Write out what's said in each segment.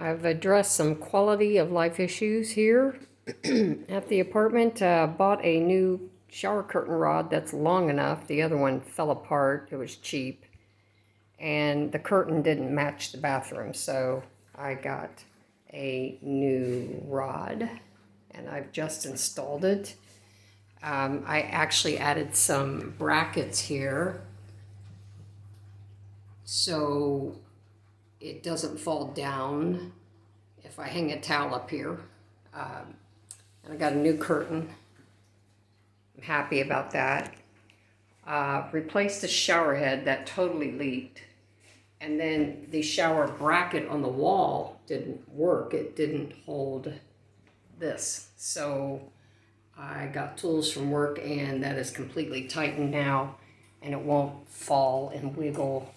I've addressed some quality of life issues here at the apartment. Bought a new shower curtain rod that's long enough. The other one fell apart. It was cheap. And the curtain didn't match the bathroom, so I got a new rod. And I've just installed it. I actually added some brackets here so it doesn't fall down if I hang a towel up here. And I got a new curtain. I'm happy about that. Replaced the shower head that totally leaked. And then the shower bracket on the wall didn't work. It didn't hold this. So I got tools from work and that is completely tightened now and it won't fall and wiggle.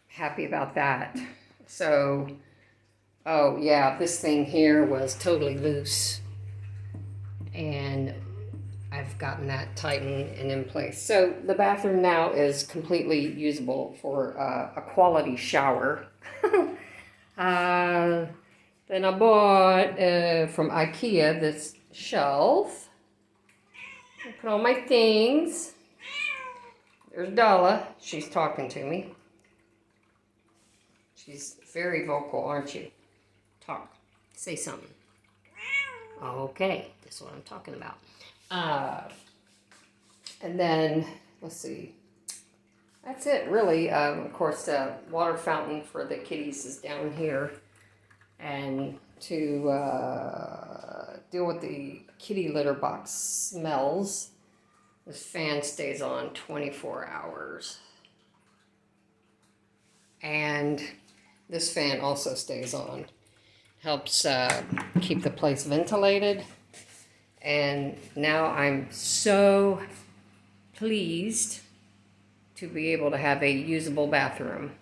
Happy about that. So, oh yeah, this thing here was totally loose and I've gotten that tightened and in place. So the bathroom now is completely usable for a quality shower. Then I bought from IKEA this shelf. I put all my things. There's Dalla. She's talking to me. She's very vocal, aren't you? Talk. Say something. Okay, that's what I'm talking about. And then, let's see. That's it, really. Of course, the water fountain for the kitties is down here. And to deal with the kitty litter box smells, this fan stays on 24 hours. And this fan also stays on. Helps keep the place ventilated. And now I'm so pleased to be able to have a usable bathroom.